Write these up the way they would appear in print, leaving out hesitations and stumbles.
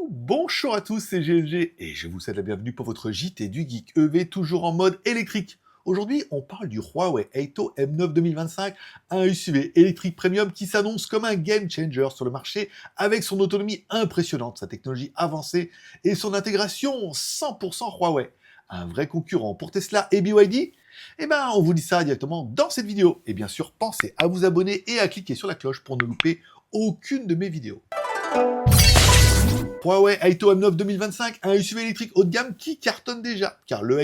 Bonjour à tous, c'est GLG et je vous souhaite la bienvenue pour votre JT du Geek EV, toujours en mode électrique. Aujourd'hui, on parle du Huawei Haito M9 2025, un SUV électrique premium qui s'annonce comme un game changer sur le marché avec son autonomie impressionnante, sa technologie avancée et son intégration 100% Huawei. Un vrai concurrent pour Tesla et BYD? Eh ben, on vous dit ça directement dans cette vidéo. Et bien sûr, pensez à vous abonner et à cliquer sur la cloche pour ne louper aucune de mes vidéos. Huawei Haito M9 2025, un SUV électrique haut de gamme qui cartonne déjà, car le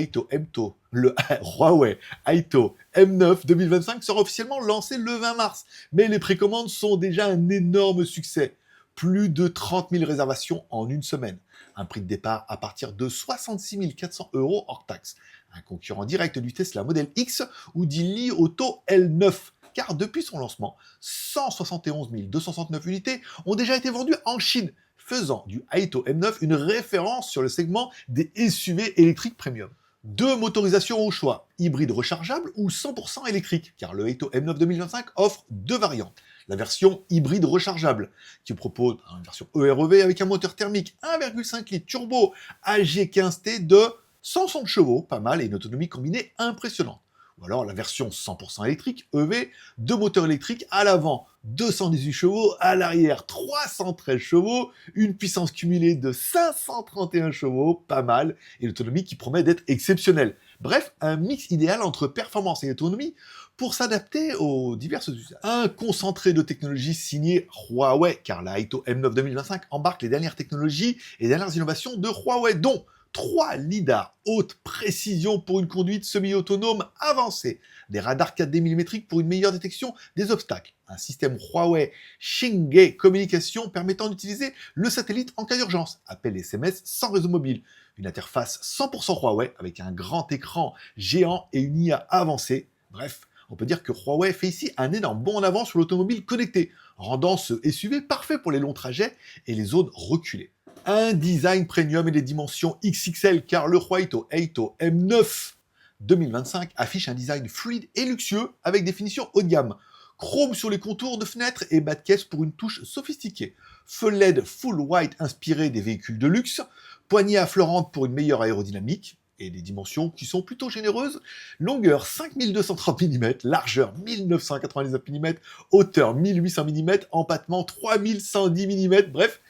Huawei Haito M9 2025 sera officiellement lancé le 20 mars, mais les précommandes sont déjà un énorme succès. Plus de 30 000 réservations en une semaine. Un prix de départ à partir de 66 400 € hors taxe. Un concurrent direct du Tesla Model X ou du Li Auto L9. Car depuis son lancement, 171 269 unités ont déjà été vendues en Chine, faisant du Haito M9 une référence sur le segment des SUV électriques premium. Deux motorisations au choix, hybride rechargeable ou 100% électrique, car le Haito M9 2025 offre deux variantes. La version hybride rechargeable, qui propose une version EREV avec un moteur thermique 1,5 litres turbo AG15T de 160 chevaux, pas mal, et une autonomie combinée impressionnante. Ou alors la version 100% électrique, EV, deux moteurs électriques à l'avant, 218 chevaux, à l'arrière 313 chevaux, une puissance cumulée de 531 chevaux, pas mal, et l'autonomie qui promet d'être exceptionnelle. Bref, un mix idéal entre performance et autonomie pour s'adapter aux diverses usages. Un concentré de technologies signé Huawei, car la Haito M9 2025 embarque les dernières technologies et les dernières innovations de Huawei, dont 3 lidars haute précision pour une conduite semi-autonome avancée, des radars 4D millimétriques pour une meilleure détection des obstacles, un système Huawei Xingye Communication permettant d'utiliser le satellite en cas d'urgence, appel et SMS sans réseau mobile, une interface 100% Huawei avec un grand écran géant et une IA avancée. Bref, on peut dire que Huawei fait ici un énorme bond en avant sur l'automobile connectée, rendant ce SUV parfait pour les longs trajets et les zones reculées. Un design premium et des dimensions XXL, car le Huawei Haito M9 2025 affiche un design fluide et luxueux avec des finitions haut de gamme. Chrome sur les contours de fenêtres et bas de caisse pour une touche sophistiquée. Feu LED full white inspiré des véhicules de luxe. Poignée affleurante pour une meilleure aérodynamique. Et des dimensions qui sont plutôt généreuses. Longueur 5230 mm, largeur 1999 mm, hauteur 1800 mm, empattement 3110 mm, bref,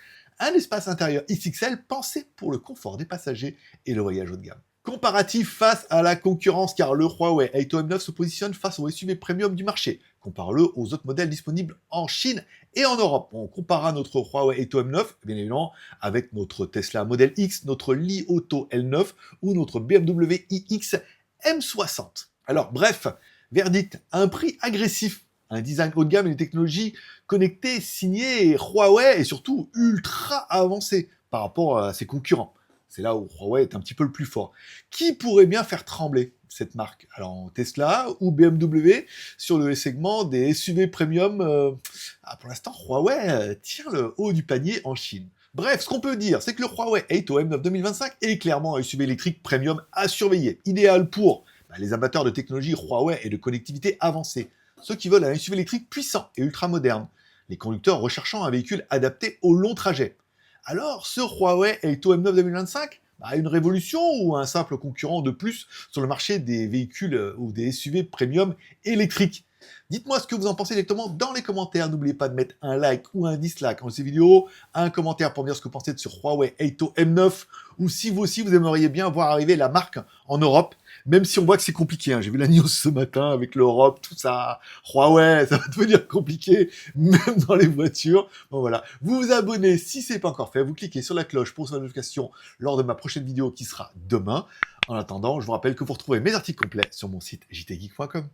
un espace intérieur XXL pensé pour le confort des passagers et le voyage haut de gamme. Comparatif face à la concurrence, car le Huawei Haito M9 se positionne face au SUV premium du marché. Compare-le aux autres modèles disponibles en Chine et en Europe. On comparera notre Huawei Haito M9, bien évidemment, avec notre Tesla Model X, notre Li Auto L9 ou notre BMW iX M60. Alors bref, verdict, un prix agressif, un design haut de gamme et des technologies connectées signées Huawei et surtout ultra avancées par rapport à ses concurrents. C'est là où Huawei est un petit peu le plus fort. Qui pourrait bien faire trembler cette marque? Alors Tesla ou BMW sur le segment des SUV premium. Pour l'instant, Huawei tient le haut du panier en Chine. Bref, ce qu'on peut dire, c'est que le Huawei Haito M9 2025 est clairement un SUV électrique premium à surveiller, idéal pour les amateurs de technologie Huawei et de connectivité avancée, ceux qui veulent un SUV électrique puissant et ultra moderne, les conducteurs recherchant un véhicule adapté au long trajet. Alors, ce Huawei Haito M9 2025, une révolution ou un simple concurrent de plus sur le marché des véhicules ou des SUV premium électriques? Dites-moi ce que vous en pensez directement dans les commentaires. N'oubliez pas de mettre un like ou un dislike en cette vidéo, un commentaire pour me dire ce que vous pensez de ce Huawei Haito M9, ou si vous aussi vous aimeriez bien voir arriver la marque en Europe, même si on voit que c'est compliqué. J'ai vu la news ce matin avec l'Europe, tout ça. Huawei, ça va devenir compliqué, même dans les voitures. Bon voilà, vous vous abonnez si ce n'est pas encore fait, vous cliquez sur la cloche pour recevoir la notification lors de ma prochaine vidéo qui sera demain. En attendant, je vous rappelle que vous retrouvez mes articles complets sur mon site jtgeek.com.